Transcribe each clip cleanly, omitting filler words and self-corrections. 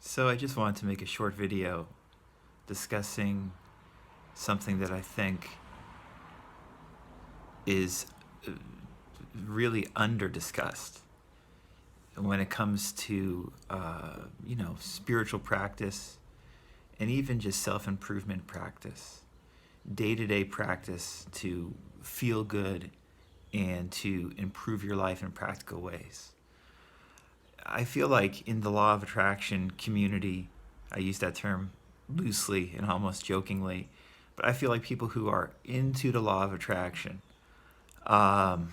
So I just wanted to make a short video discussing something that I think is really under discussed when it comes to spiritual practice and even just self-improvement practice, day-to-day practice to feel good and to improve your life in practical ways. I feel like in the law of attraction community, I use that term loosely and almost jokingly, but I feel like people who are into the law of attraction, um,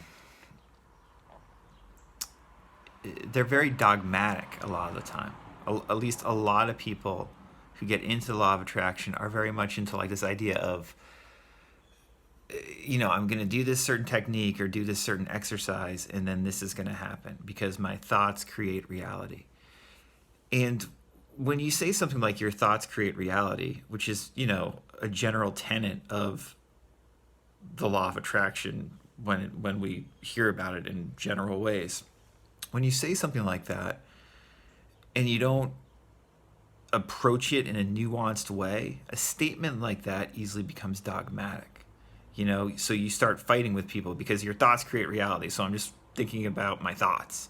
they're very dogmatic a lot of the time. At least a lot of people who get into the law of attraction are very much into like this idea of, I'm going to do this certain technique or do this certain exercise, and then this is going to happen because my thoughts create reality. And when you say something like your thoughts create reality, which is, a general tenet of the law of attraction when we hear about it in general ways, when you say something like that and you don't approach it in a nuanced way, a statement like that easily becomes dogmatic. So you start fighting with people because your thoughts create reality. So I'm just thinking about my thoughts.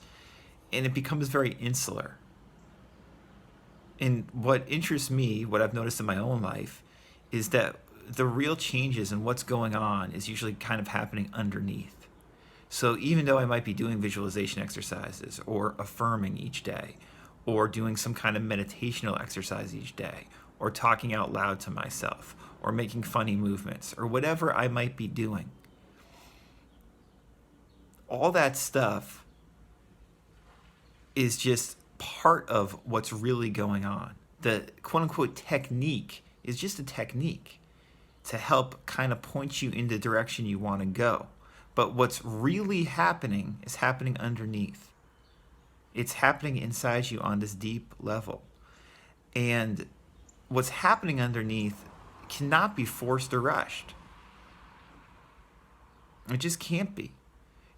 And it becomes very insular. And what interests me, what I've noticed in my own life, is that the real changes in what's going on is usually kind of happening underneath. So even though I might be doing visualization exercises or affirming each day or doing some kind of meditational exercise each day or talking out loud to myself or making funny movements or whatever I might be doing, all that stuff is just part of what's really going on. The quote unquote technique is just a technique to help kind of point you in the direction you want to go. But what's really happening is happening underneath. It's happening inside you on this deep level. And what's happening underneath cannot be forced or rushed. It just can't be.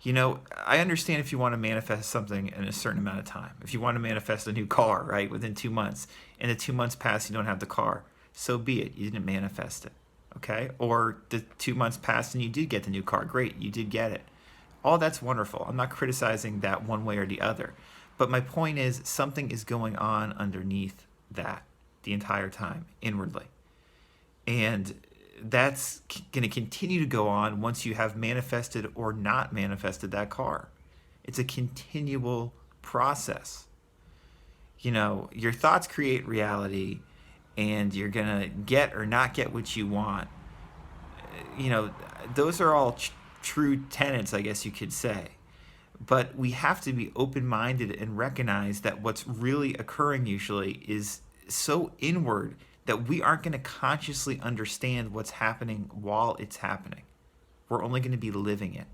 I understand if you want to manifest something in a certain amount of time. If you want to manifest a new car, right, within 2 months, and the 2 months pass, you don't have the car, so be it. You didn't manifest it, okay? Or the 2 months passed and you did get the new car. Great, you did get it. All that's wonderful. I'm not criticizing that one way or the other. But my point is something is going on underneath that the entire time, inwardly. And that's going to continue to go on once you have manifested or not manifested that car. It's a continual process. Your thoughts create reality, and you're going to get or not get what you want. Those are all true tenets, I guess you could say. But we have to be open-minded and recognize that what's really occurring usually is so inward that we aren't going to consciously understand what's happening while it's happening. We're only going to be living it.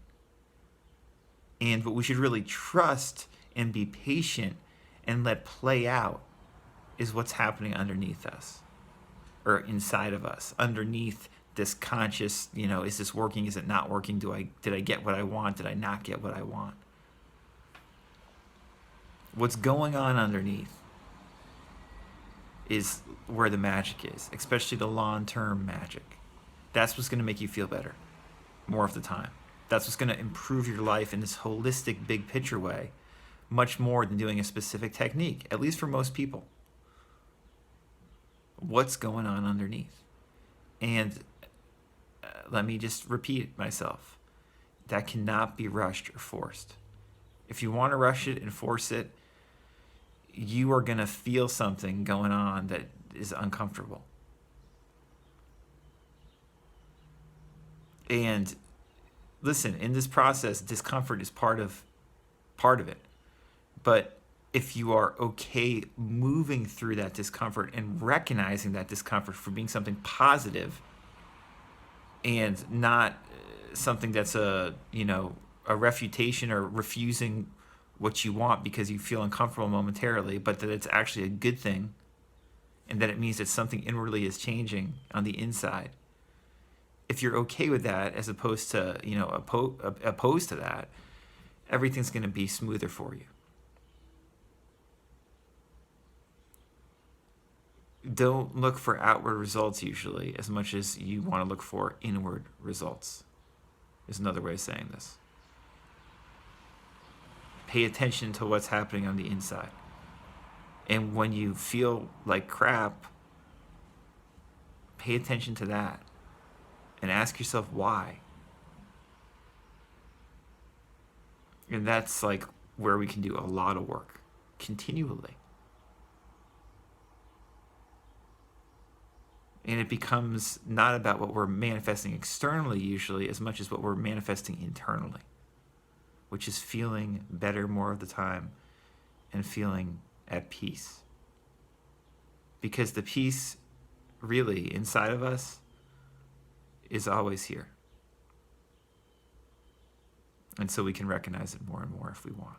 And what we should really trust and be patient and let play out is what's happening underneath us or inside of us, underneath this conscious, is this working? Is it not working? Did I get what I want? Did I not get what I want? What's going on underneath is where the magic is, especially the long-term magic. That's what's going to make you feel better more of the time. That's what's going to improve your life in this holistic, big picture way, much more than doing a specific technique, at least for most people. What's going on underneath? And let me just repeat myself. That cannot be rushed or forced. If you want to rush it and force it, you are going to feel something going on that is uncomfortable. And listen, in this process, discomfort is part of it. But if you are okay moving through that discomfort and recognizing that discomfort for being something positive and not something that's a refutation or refusing what you want because you feel uncomfortable momentarily, but that it's actually a good thing and that it means that something inwardly is changing on the inside. If you're okay with that as opposed to, opposed to that, everything's going to be smoother for you. don't look for outward results usually as much as you want to look for inward results, is another way of saying this. Pay attention to what's happening on the inside. And when you feel like crap, pay attention to that and ask yourself why. And that's like where we can do a lot of work continually. And it becomes not about what we're manifesting externally usually as much as what we're manifesting internally, which is feeling better more of the time and feeling at peace. Because the peace really inside of us is always here. And so we can recognize it more and more if we want.